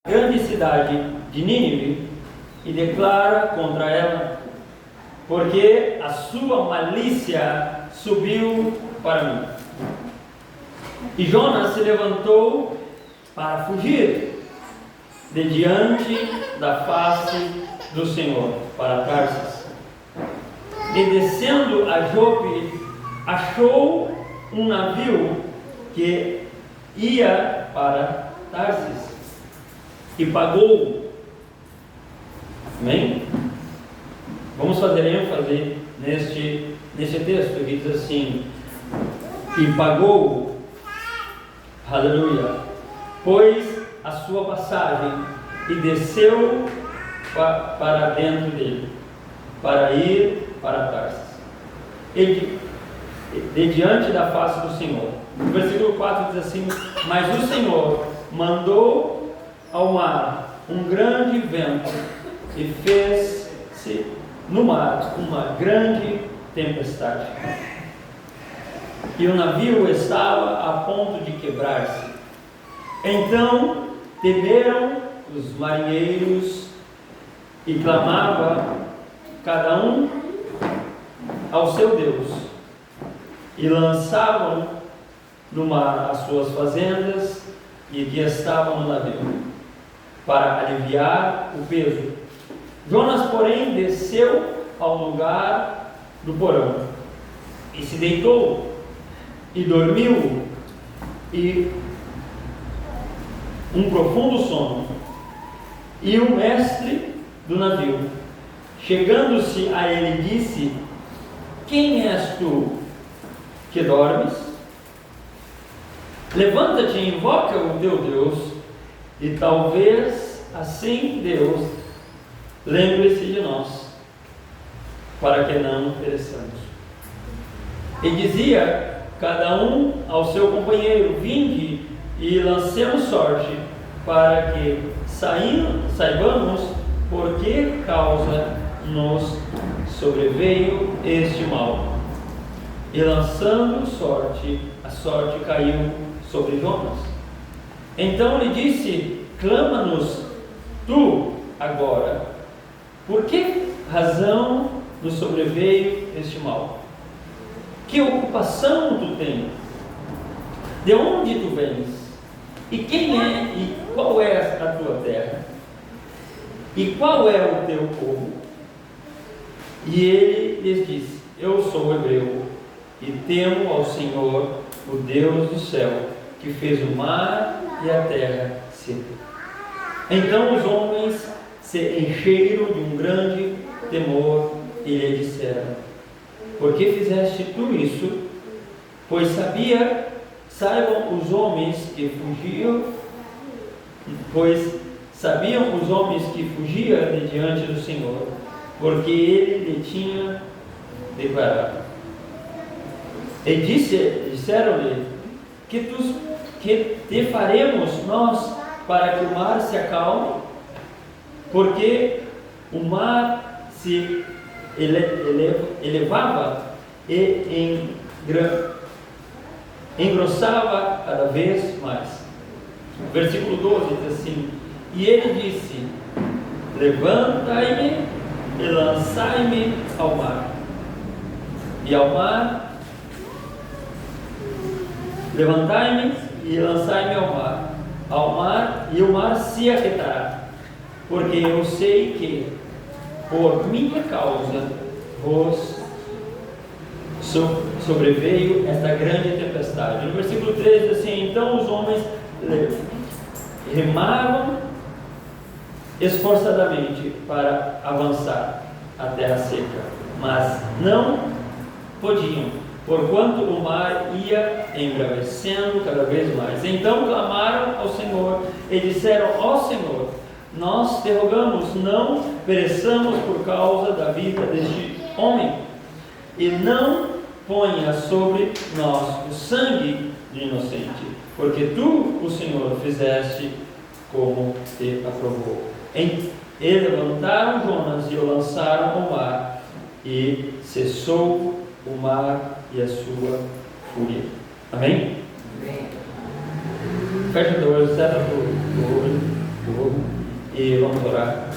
grande cidade de Nínive e declara contra ela, porque a sua malícia subiu para mim. E Jonas se levantou para fugir de diante da face do Senhor para Tarsis. E descendo a Jope, achou um navio que ia para Tarsis e pagou. Amém? Vamos fazer ênfase neste texto que diz assim: e pagou, aleluia, pois a sua passagem e desceu para dentro dele, para ir para Tarsis, de diante da face do Senhor. O versículo 4 diz assim: mas o Senhor mandou ao mar um grande vento e fez-se no mar uma grande tempestade, e o navio estava a ponto de quebrar-se. Então temeram os marinheiros e clamava cada um ao seu Deus, e lançavam no mar as suas fazendas e que estavam no navio, para aliviar o peso. Jonas, porém, desceu ao lugar do porão e se deitou e dormiu, e um profundo sono. E o mestre do navio, chegando-se a ele, disse: quem és tu que dormes? Levanta-te e invoca o teu Deus, e talvez assim Deus lembre-se de nós, para que não pereçamos. E dizia cada um ao seu companheiro: vinde e lancemos sorte, para que saibamos por que causa nos sobreveio este mal. E lançando sorte, a sorte caiu sobre Jonas. Então lhe disse: clama-nos tu agora, por que razão nos sobreveio este mal? Que ocupação tu tens? De onde tu vens? E quem é e qual é a tua terra? E qual é o teu povo? E ele lhes disse: eu sou hebreu e temo ao Senhor, o Deus do céu, que fez o mar e a terra seca. Então os homens se encheram de um grande temor e lhe disseram: por que fizeste tu isso? Pois sabiam os homens que fugia de diante do Senhor, porque ele lhe tinha declarado. E disseram-lhe: que te faremos nós para que o mar se acalme? Porque o mar se elevava e engrossava cada vez mais. Versículo 12 diz assim: e ele disse: levantai-me e lançai-me ao mar. E ao mar, levantai-me e lançai-me ao mar, e o mar se aquietará, porque eu sei que por minha causa vos sobreveio esta grande tempestade. No versículo 13 diz assim: então os homens remavam esforçadamente para avançar a terra seca, mas não podiam, porquanto o mar ia embravecendo cada vez mais. Então clamaram ao Senhor e disseram: ó Senhor, nós te rogamos, não pereçamos por causa da vida deste homem, e não ponha sobre nós o sangue de inocente, porque tu, o Senhor, fizeste como te aprovou. E levantaram Jonas e o lançaram ao mar, e cessou o mar e a sua fúria. Amém? Amém. Fecha os olhos, cerra o olho. e vamos orar.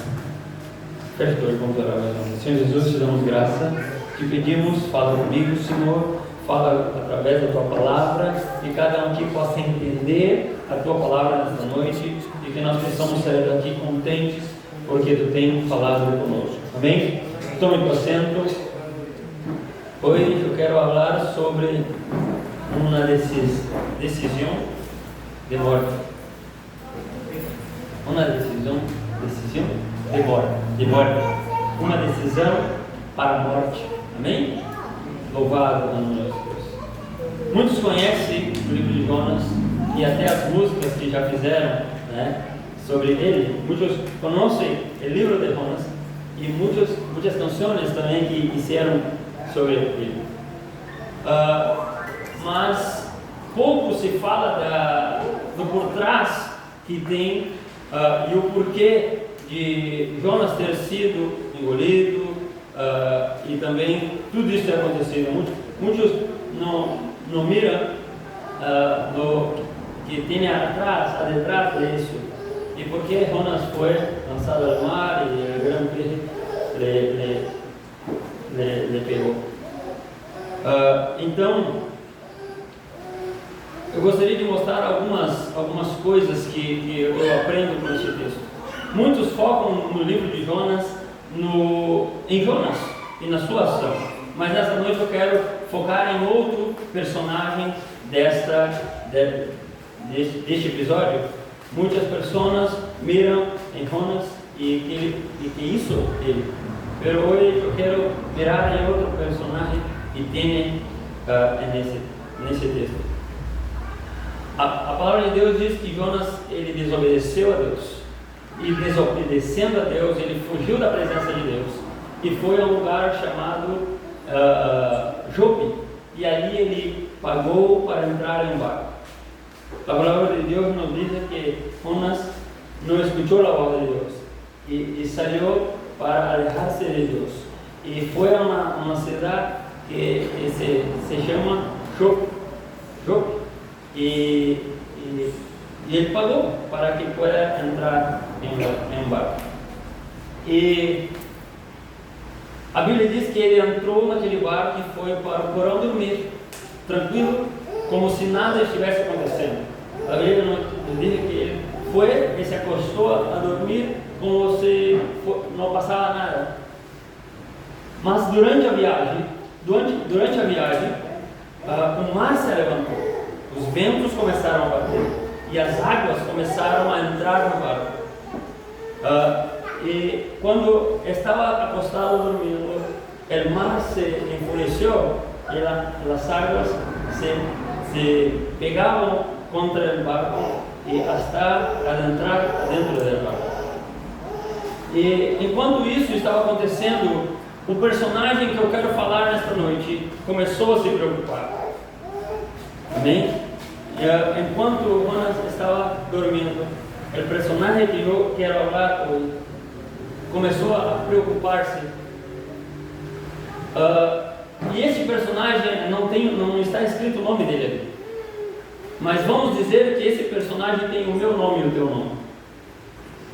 Feche os olhos, vamos orar mais uma vez. Senhor Jesus, te damos graça, te pedimos, fala comigo, Senhor, fala através da tua palavra, que cada um aqui possa entender a tua palavra nesta noite e que nós possamos sair daqui contentes porque tu tens falado conosco. Amém? Tome teu assento. Hoje eu quero falar sobre uma decisão de morte. Uma decisão de morte. Uma decisão para a morte. Amém? Louvado o nome de Deus. Muitos conhecem o livro de Jonas e até as músicas que já fizeram, né, sobre ele. Muitos conhecem o livro de Jonas e muitas canções também que fizeram sobre ele. Mas pouco se fala do por trás que tem e o porquê de Jonas ter sido engolido e também tudo isso ter acontecido. Muitos não miram do que tem atrás disso e porque Jonas foi lançado ao mar e o grande peixe le pegou. Então, eu gostaria de mostrar algumas coisas que eu aprendo com este texto. Muitos focam no livro de Jonas, em Jonas e na sua ação, mas nessa noite eu quero focar em outro personagem deste episódio. Muitas pessoas miram em Jonas e que isso ele. Mas hoje eu quero mirar em outro personagem que tem nesse texto. A palavra de Deus diz que Jonas ele desobedeceu a Deus e desobedecendo a Deus ele fugiu da presença de Deus e foi a um lugar chamado Jope e ali ele pagou para entrar em um barco. A palavra de Deus nos diz que Jonas não escutou a voz de Deus e saiu para alejar-se de Deus e foi a uma cidade que se chama Jope e ele pagou para que pudesse entrar em um barco. E a Bíblia diz que ele entrou naquele barco e foi para o porão dormir, tranquilo, como se nada estivesse acontecendo. A Bíblia nos diz que ele foi e se acostou a dormir como se não passava nada. Mas durante a viagem, o mar se levantou, os ventos começaram a bater e as águas começaram a entrar no barco. E quando estava acostado dormindo, o mar se enfureceu e as águas se pegavam contra o barco e hasta adentrar dentro do barco. E enquanto isso estava acontecendo, o personagem que eu quero falar nesta noite começou a se preocupar. Amém? Enquanto Jonas estava dormindo, o personagem que eu quero falar hoje começou a preocupar-se. E esse personagem não está escrito o nome dele aqui. Mas vamos dizer que esse personagem tem o meu nome e o teu nome.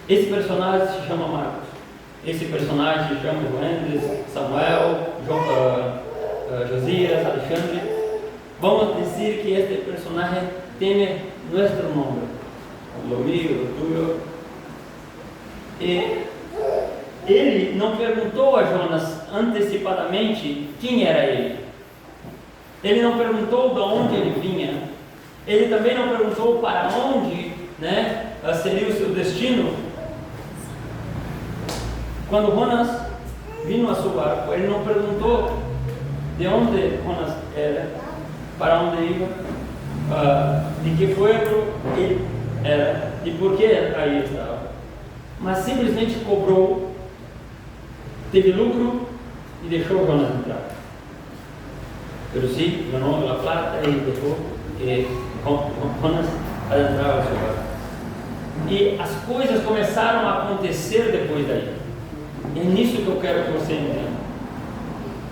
Esse personagem se chama Marcos. Esse personagem se chama João, Samuel, Josias, Alexandre. Vamos dizer que este personagem tem nosso nome, o meu, o tuyo. E ele não perguntou a Jonas antecipadamente quem era ele. Ele não perguntou de onde ele vinha. Ele também não perguntou para onde, seria o seu destino. Quando Jonas vinha a seu barco, ele não perguntou de onde Jonas era, para onde ia, de que povo ele era e por que aí estava. Mas simplesmente cobrou, teve lucro e deixou Jonas entrar. Pero sí, ganó la plata y dejó Jonas adentrar ao seu barco. E as coisas começaram a acontecer depois daí. É nisso que eu quero que você entenda.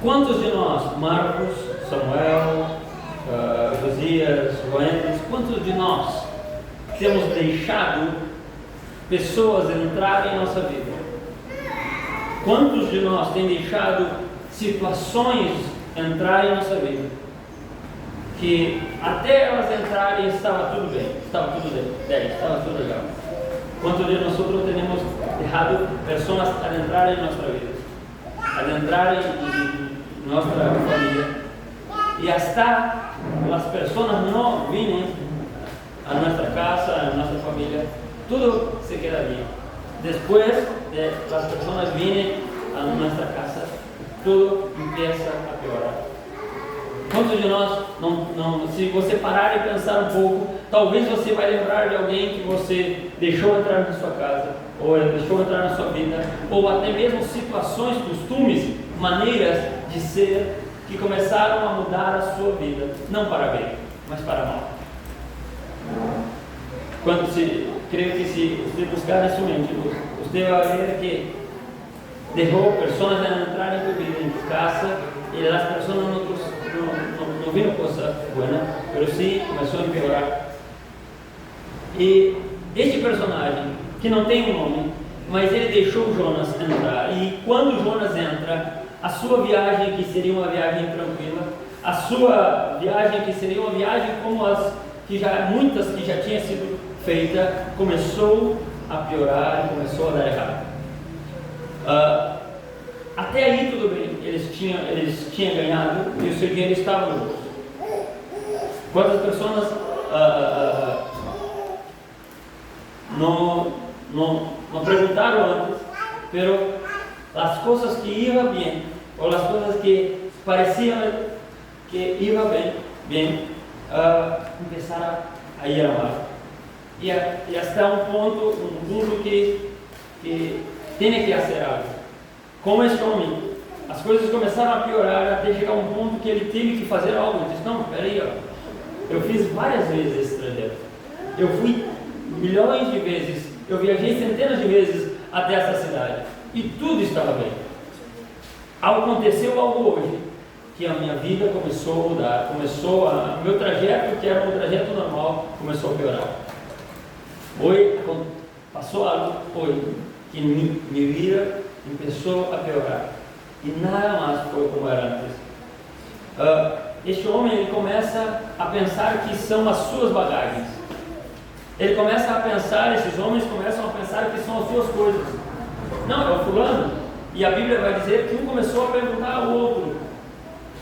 Quantos de nós, Marcos, Samuel, Josias, Joanes, quantos de nós temos deixado pessoas entrarem em nossa vida? Quantos de nós têm deixado situações entrarem em nossa vida, que até elas entrarem estava tudo bem, estava tudo legal? ¿Cuántos de nosotros tenemos dejado personas adentrar en nuestra vida, adentrar en nuestra familia, y hasta las personas no vienen a nuestra casa, a nuestra familia, todo se queda bien? Después de las personas vienen a nuestra casa, todo empieza a piorar. Quantos de nós, se você parar e pensar um pouco, talvez você vai lembrar de alguém que você deixou entrar na sua casa, ou deixou entrar na sua vida, ou até mesmo situações, costumes, maneiras de ser, que começaram a mudar a sua vida, não para bem, mas para mal. Creio que se você buscar nesse momento, você vai ver que deixou pessoas entrar em tu vida, em tu casa, e as pessoas não viram coisa boa, mas sim começou a empeorar. E este personagem, que não tem um nome, mas ele deixou Jonas entrar, e quando Jonas entra, a sua viagem, que seria uma viagem tranquila, a sua viagem, que seria uma viagem como as que muitas que já tinha sido feita, começou a piorar e começou a dar errado. Até aí tudo bem, eles tinham ganhado e o seu dinheiro estava no bolso. Quantas pessoas não perguntaram antes, pero as coisas que iam bem, ou as coisas que pareciam que iam bem, começaram a ir a mal. E até um ponto que tem que fazer algo. Como este homem, as coisas começaram a piorar até chegar a um ponto que ele teve que fazer algo. Ele disse: não, peraí, eu fiz várias vezes esse trajeto, eu fui milhões de vezes, eu viajei centenas de vezes até essa cidade e tudo estava bem. Aconteceu algo hoje que a minha vida começou a mudar, o meu trajeto, que era um trajeto normal, começou a piorar. Hoje passou algo que minha vida começou a piorar e nada mais foi como era antes. Este homem, ele começa a pensar que são as suas bagagens. Ele começa a pensar, esses homens começam a pensar que são as suas coisas. Não, é o fulano. E a Bíblia vai dizer que um começou a perguntar ao outro: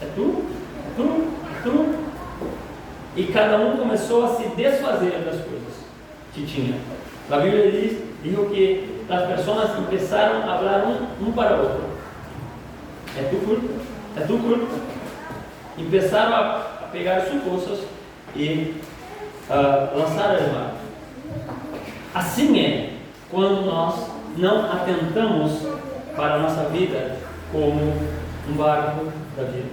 é tu? É tu? É tu? E cada um começou a se desfazer das coisas que tinha. A Bíblia diz que as pessoas começaram a falar um para o outro: é tu culpa? É tu culpa? Começaram a pegar suas coisas e lançar as mar. Assim é quando nós não atentamos para a nossa vida como um barco da vida.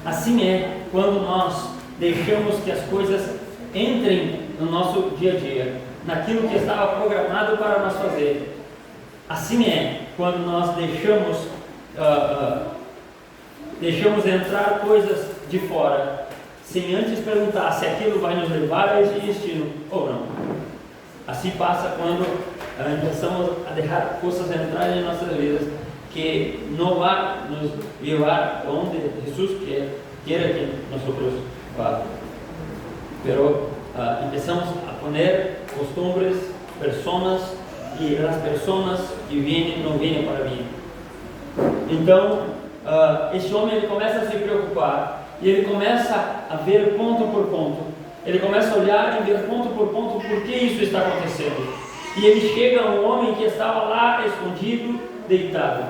Assim é quando nós deixamos que as coisas entrem no nosso dia a dia, naquilo que estava programado para nós fazer. Assim é quando nós deixamos entrar coisas de fora, sem antes perguntar se aquilo vai nos levar a esse destino ou não. Assim passa quando começamos a deixar coisas entrarem em nossas vidas que não vão nos levar onde Jesus quer que nós vamos. Pero começamos a poner costumbres, pessoas, e as pessoas que vêm não vêm para mim. Então, este homem, ele começa a se preocupar e ele começa a ver ponto por ponto. Ele começa a olhar e ver ponto por ponto por que isso está acontecendo. E ele chega a um homem que estava lá escondido, deitado.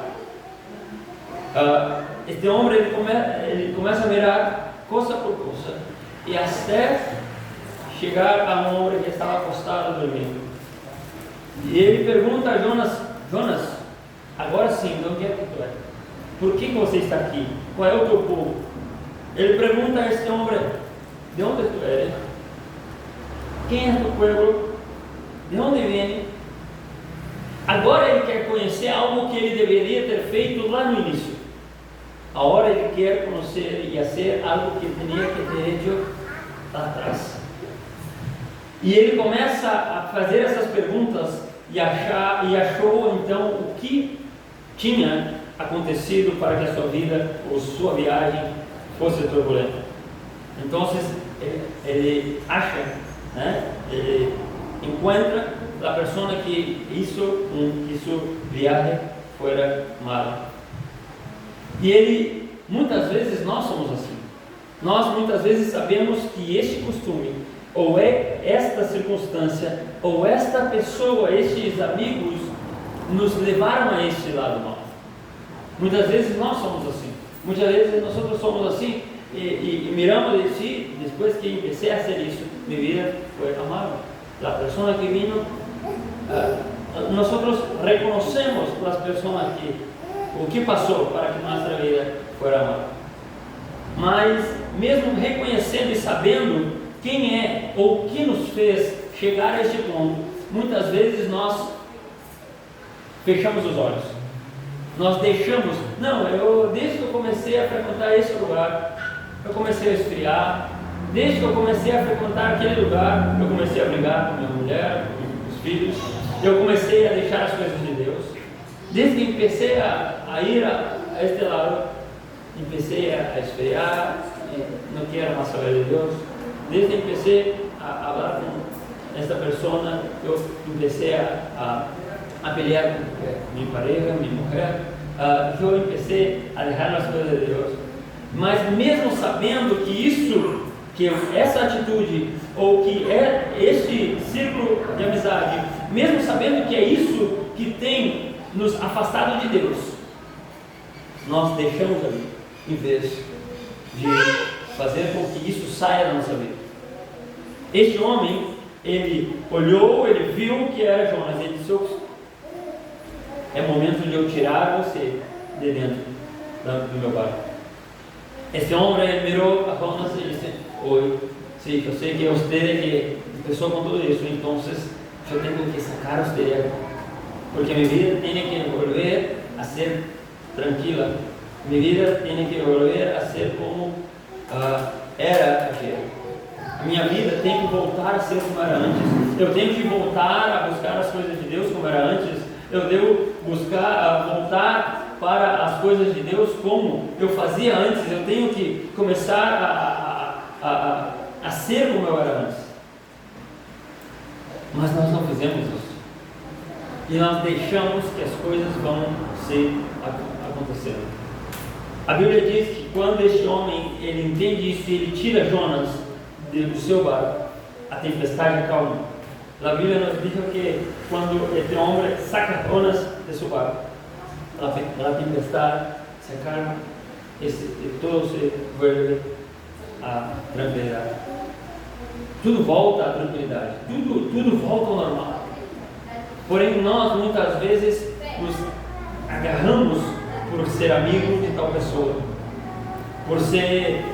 Este homem, ele começa a mirar coisa por coisa e até chegar a um homem que estava acostado dormindo. E ele pergunta a Jonas, agora sim, de onde é que tu é? Por que você está aqui? Qual é o teu povo? Ele pergunta a este homem: de onde tu eres? Quem é tu povo? De onde vem? Agora ele quer conhecer algo que ele deveria ter feito lá no início. Agora ele quer conhecer e fazer algo que tinha que ter feito lá atrás. E ele começa a fazer essas perguntas e achou então o que tinha acontecido para que a sua vida ou sua viagem fosse turbulenta. Então ele acha, né? Ele encontra a pessoa que hizo viagem fora mala. E muitas vezes nós somos assim. Nós muitas vezes sabemos que este costume, ou esta circunstância, ou esta pessoa, estes amigos, nos levaram a este lado mal. Muitas vezes nós somos assim. Muitas vezes nós somos assim e miramos de si, depois que comecei a fazer isso, minha vida foi amável. A pessoa que vino, nós reconhecemos as pessoas o que passou para que nossa vida fosse amável. Mas mesmo reconhecendo e sabendo quem é ou o que nos fez chegar a este ponto, muitas vezes nós fechamos os olhos. Nós deixamos, desde que eu comecei a frequentar esse lugar, eu comecei a esfriar. Desde que eu comecei a frequentar aquele lugar, eu comecei a brigar com minha mulher, com os filhos. Eu comecei a deixar as coisas de Deus. Desde que comecei a ir a este lado, comecei a esfriar, não quero mais saber de Deus. Desde que comecei a falar com esta pessoa, eu comecei a pelear com minha pareja, minha mulher. Eu comecei a deixar as coisas de Deus. Mas mesmo sabendo que essa atitude, ou que é este círculo de amizade, mesmo sabendo que é isso que tem nos afastado de Deus, nós deixamos ali, em vez de fazer com que isso saia da nossa vida. Este homem, ele olhou, ele viu que era Jonas, ele disse: é momento de eu tirar você de dentro do meu barco. Esse homem mirou a Jonas e disse: oi, sim, eu sei que você que começou com tudo isso, então eu tenho que sacar você, porque minha vida tem que volver a ser tranquila, minha vida tem que volver a ser como era ayer. A minha vida tem que voltar a ser como era antes. Eu tenho que voltar a buscar as coisas de Deus como era antes. Eu devo voltar para as coisas de Deus como eu fazia antes. Eu tenho que começar a ser como eu era antes. Mas nós não fizemos isso. E nós deixamos que as coisas vão se acontecendo. A Bíblia diz que quando este homem ele entende isso e ele tira Jonas do seu barco, a tempestade acalma. A Bíblia nos diz que quando este homem saca Jonas de seu barco, a tempestade se acalma e todo se vuelve a tranquilidade. Tudo volta à tranquilidade, tudo volta ao normal. Porém, nós muitas vezes nos agarramos por ser amigo de tal pessoa, por ser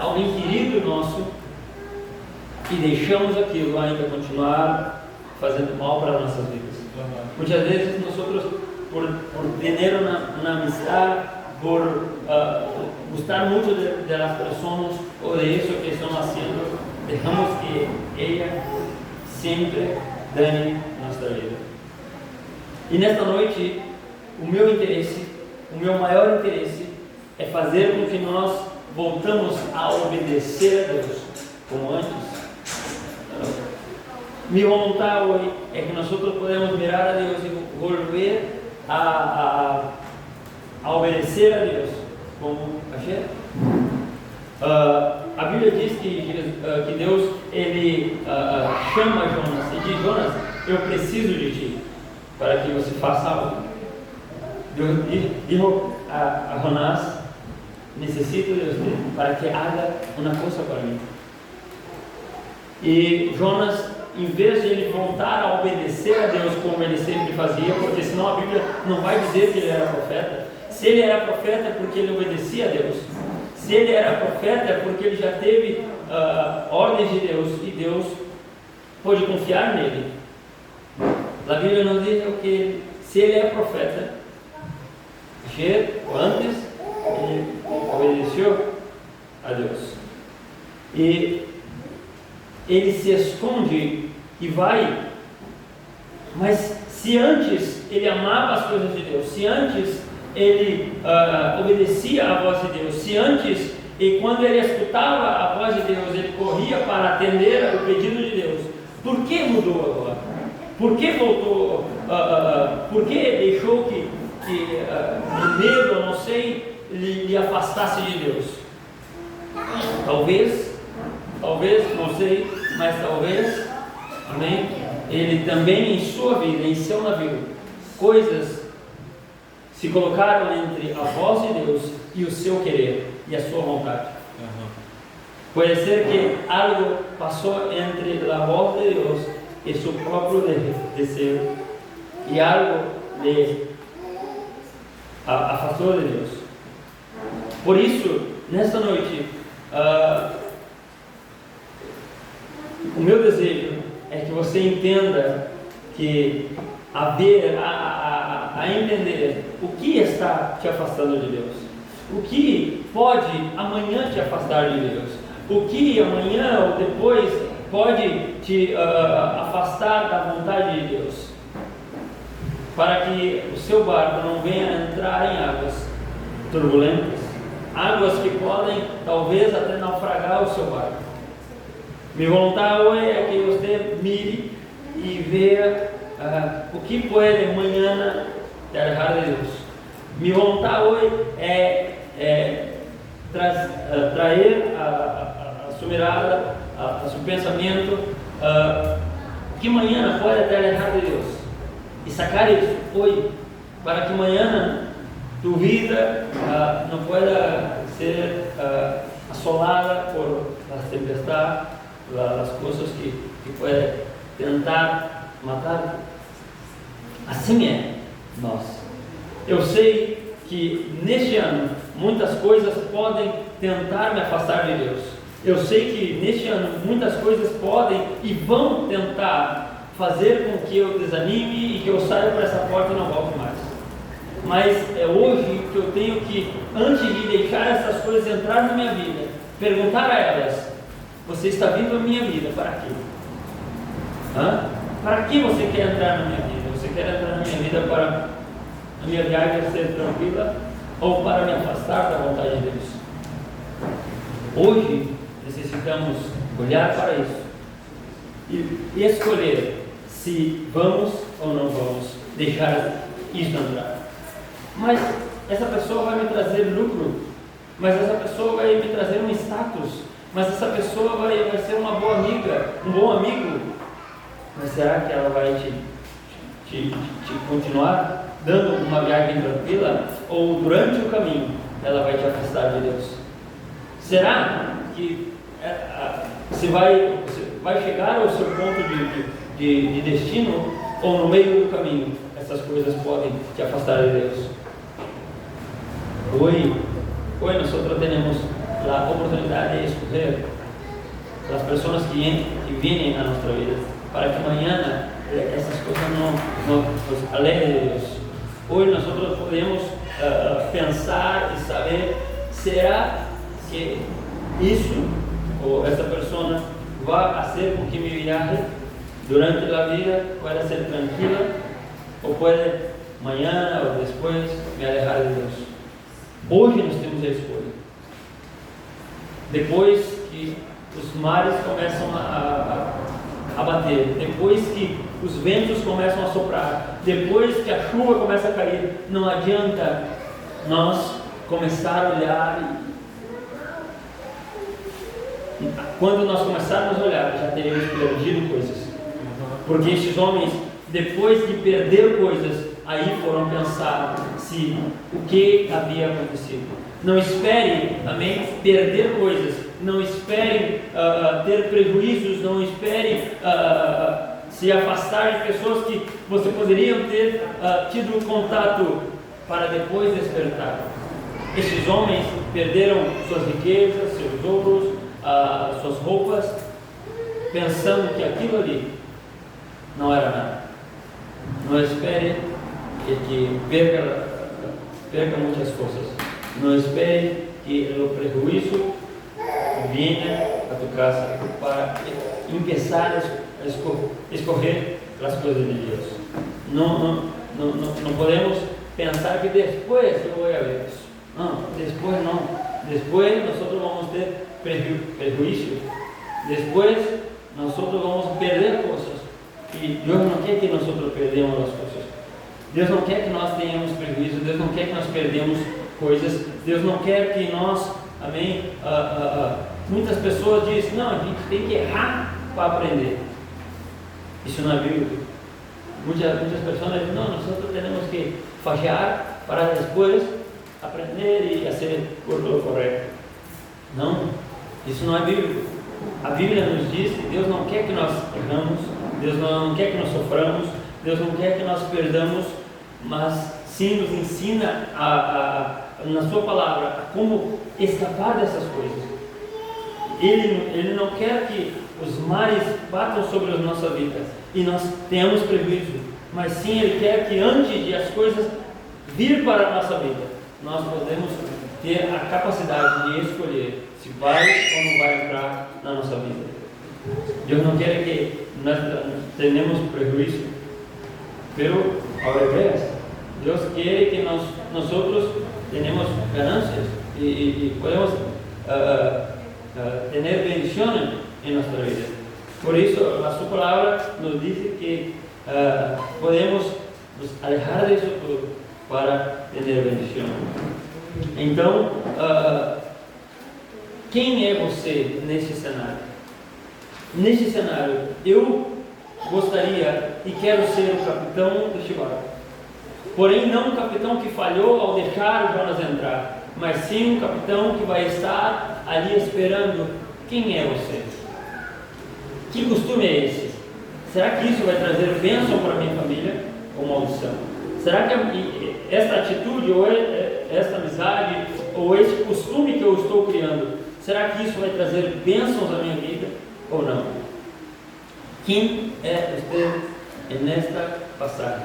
alguém querido nosso, e deixamos aquilo ainda continuar fazendo mal para as nossas vidas. Muitas vezes nós, por ter uma amistade, por gostar muito das pessoas ou de isso que estão fazendo, deixamos que ela sempre dane nossa vida. E nesta noite, o meu maior interesse é fazer com que nós voltamos a obedecer a Deus como antes. Minha vontade hoje é que nós podemos mirar a Deus e volver a obedecer a Deus como ayer. A Bíblia diz que Deus ele chama Jonas e diz: Jonas, eu preciso de ti para que você faça algo. Deus disse a Jonas: necessito de você para que haga uma coisa para mim. E Jonas, em vez de ele voltar a obedecer a Deus como ele sempre fazia, porque senão a Bíblia não vai dizer que ele era profeta. Se ele era profeta é porque ele obedecia a Deus. Se ele era profeta é porque ele já teve ordens de Deus e Deus pôde confiar nele. A Bíblia nos diz que se ele é profeta, antes ele obedeceu a Deus. E ele se esconde e vai, mas se antes ele amava as coisas de Deus, se antes ele obedecia à voz de Deus, se antes, e quando ele escutava a voz de Deus, ele corria para atender o pedido de Deus, por que mudou agora? Por que voltou? Por que deixou que o medo, eu não sei, lhe afastasse de Deus? Talvez, não sei, mas talvez, amém? Ele também em sua vida, em seu navio, coisas se colocaram entre a voz de Deus e o seu querer e a sua vontade. Pode ser que algo passou entre a voz de Deus e seu próprio desejo, e algo lhe afastou de Deus. Por isso, nesta noite, o meu desejo é que você entenda que a entender o que está te afastando de Deus, o que pode amanhã te afastar de Deus, o que amanhã ou depois pode te afastar da vontade de Deus, para que o seu barco não venha entrar em águas turbulentas, águas que podem talvez até naufragar o seu barco. Minha vontade hoje é que você mire e veja o que pode amanhã te alejar de Deus. Minha vontade hoje é trazer a sua mirada, a seu pensamento, que amanhã pode te alejar de Deus, e sacar isso hoje, para que amanhã tu vida não pueda ser assolada por las tempestades, as coisas que podem tentar matar. Assim é nós. Eu sei que neste ano muitas coisas podem tentar me afastar de Deus. Eu sei que neste ano muitas coisas podem e vão tentar fazer com que eu desanime e que eu saia por essa porta e não volte mais. Mas é hoje que eu tenho que, antes de deixar essas coisas entrar na minha vida, perguntar a elas: você está vindo à minha vida para quê? Para que você quer entrar na minha vida? Você quer entrar na minha vida para a minha viagem ser tranquila ou para me afastar da vontade de Deus? Hoje necessitamos olhar para isso e escolher se vamos ou não vamos deixar isso entrar. Mas essa pessoa vai me trazer lucro, mas essa pessoa vai me trazer um status, mas essa pessoa vai ser uma boa amiga, um bom amigo. Mas será que ela vai te continuar dando uma viagem tranquila? Ou durante o caminho ela vai te afastar de Deus? Será que você vai chegar ao seu ponto de destino? Ou no meio do caminho essas coisas podem te afastar de Deus? Hoy nosotros tenemos la oportunidad de escoger las personas que vienen a nuestra vida, para que mañana essas coisas não nos alejem de Deus. Hoje nosotros podemos pensar e saber: será que isso ou essa pessoa vai fazer com que minha viagem durante a vida pueda ser tranquila, ou pode amanhã ou depois me alejar de Deus? Hoje nós temos a escolha. Depois que os mares começam a bater, depois que os ventos começam a soprar, depois que a chuva começa a cair, não adianta nós começar a olhar. Quando nós começarmos a olhar, já teremos perdido coisas. Porque estes homens, depois de perder coisas, aí foram pensar se o que havia acontecido. Não esperem, amém, perder coisas. Não esperem ter prejuízos. Não esperem se afastar de pessoas que você poderia ter tido contato para depois despertar. Esses homens perderam suas riquezas, seus ouros, suas roupas, pensando que aquilo ali não era nada. Não espere que perca muitas coisas. Não espere que o prejuízo venha a tu casa para começar a escorrer as coisas de Deus. Não podemos pensar que depois eu vou ver isso. Não, depois não. Depois nós vamos ter prejuízo. Depois nós vamos perder coisas. E Deus não quer que nós perdemos as coisas. Deus não quer que nós tenhamos prejuízo. Deus não quer que nós perdemos coisas. Deus não quer que nós, amém? Muitas pessoas dizem, não, a gente tem que errar para aprender. Isso não é bíblico. Muitas pessoas dizem, não, nós temos que falhar para depois aprender e fazer o correto. Não, isso não é bíblico. A Bíblia nos diz que Deus não quer que nós erramos, Deus não quer que nós soframos, Deus não quer que nós perdamos, mas sim nos ensina na sua palavra a como escapar dessas coisas. Ele não quer que os mares batam sobre as nossas vidas e nós tenhamos prejuízo, mas sim Ele quer que antes de as coisas vir para a nossa vida, nós podemos ter a capacidade de escolher se vai ou não vai entrar na nossa vida. Deus não quer que nós tenhamos prejuízo, pelo ao revés, Deus quer que nós tenhamos ganâncias e podemos ter bendições em nossa vida. Por isso, a sua palavra nos diz que podemos nos alejar disso tudo para ter bendição. Então, quem é você nesse cenário? Nesse cenário, eu gostaria e quero ser o capitão deste barco. Porém, não um capitão que falhou ao deixar o Jonas entrar, mas sim um capitão que vai estar ali esperando. Quem é você? Que costume é esse? Será que isso vai trazer bênção para a minha família ou maldição? Será que esta atitude, ou esta amizade, ou esse costume que eu estou criando, será que isso vai trazer bênçãos à minha vida ou não? Quem é você nesta passagem?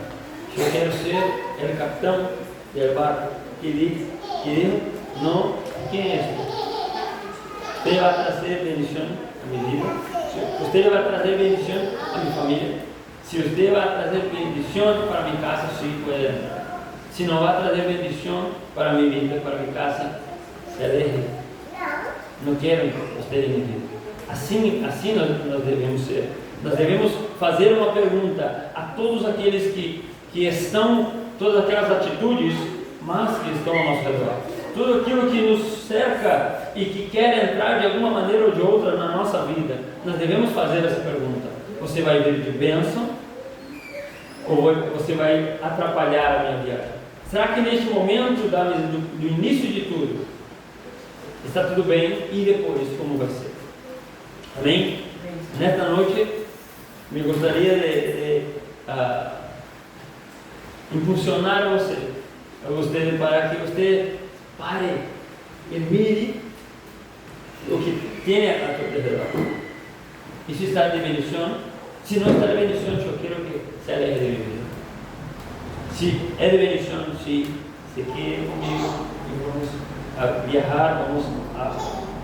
Eu quero ser o capitão do barco que diz, não, quem é você? Você vai trazer bendição à minha vida? Você vai trazer bendição à minha família? Se você vai trazer bendição para minha casa, sim, pode entrar. Se não vai trazer bendição para minha vida, para minha casa, se aleje. Não quero você em minha vida. Assim nós devemos ser. Nós devemos fazer uma pergunta a todos aqueles que estão, todas aquelas atitudes, mas que estão ao nosso redor. Tudo aquilo que nos cerca e que quer entrar de alguma maneira ou de outra na nossa vida, nós devemos fazer essa pergunta. Você vai vir de bênção ou você vai atrapalhar a minha viagem? Será que neste momento do início de tudo está tudo bem e depois como vai ser? Amém? Nesta noite me gostaria de impulsionar a você para que você pare e mire o que tem a seu redor. Isso está de bendição? Se não está de bendição, eu quero que se aleje de mim. Se é de bendição, se quer comigo, vamos viajar, vamos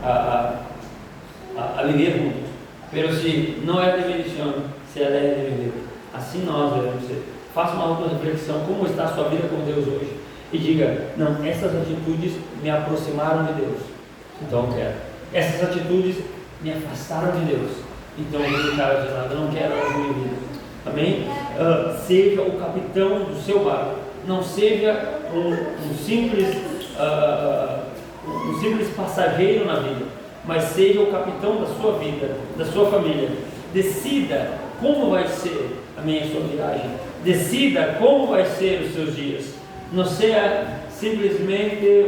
a viver juntos. Mas se não é de bendição, se aleje de mim. Assim nós devemos ser. Faça uma auto-reflexão, como está a sua vida com Deus hoje? E diga, não, essas atitudes me aproximaram de Deus, então eu quero. Essas atitudes me afastaram de Deus, então eu vou deixar de lado, eu não quero elas na minha vida. Amém? Seja o capitão do seu barco, não seja um simples passageiro na vida, mas seja o capitão da sua vida, da sua família. Decida como vai ser a sua viagem, decida como vai ser os seus dias. Não seja simplesmente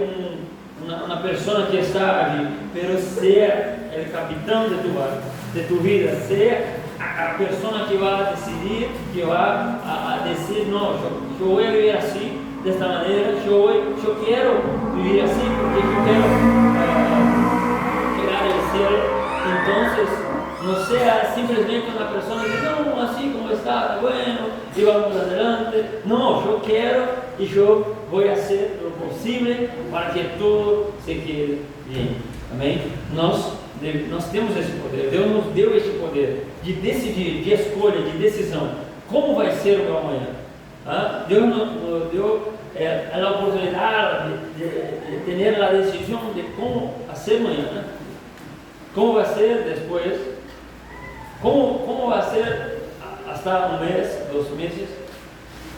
uma pessoa que está ali, mas seja o capitão de tu barco, de tu vida, seja a pessoa que vai decidir, que vai decidir, não, eu vou viver assim, desta maneira, eu quero viver assim, porque eu quero chegar a ser. Então, não seja simplesmente uma pessoa que diz, não, assim como está, está bueno, e vamos adelante. Não, eu quero e eu vou fazer o possível para que tudo se quede bem. Amém? Nós temos esse poder, Deus nos deu esse poder de decidir, de escolha, de decisão. Como vai ser o meu amanhã? Dios nos dio la oportunidad de tener la decisión de cómo hacer mañana, cómo va a ser después, cómo va a ser hasta un mes, 2 meses.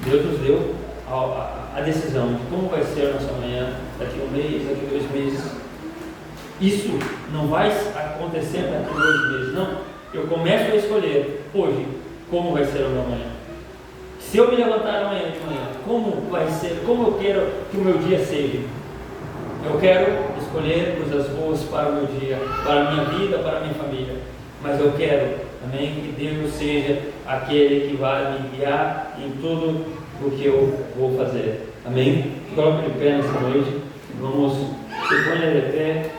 Deus nos deu a decisão de como vai ser a nossa manhã daqui a 1 mês, daqui a 2 meses. Isso não vai acontecer daqui a 2 meses, não. Eu começo a escolher hoje como vai ser a minha manhã. Se eu me levantar amanhã de manhã, como vai ser, como eu quero que o meu dia seja. Eu quero escolher coisas boas para o meu dia, para a minha vida, para a minha família. Mas eu quero, amém, que Deus seja aquele que vai me guiar em tudo o que eu vou fazer. Amém? Coloque de pé nessa noite. Vamos se pôr de pé.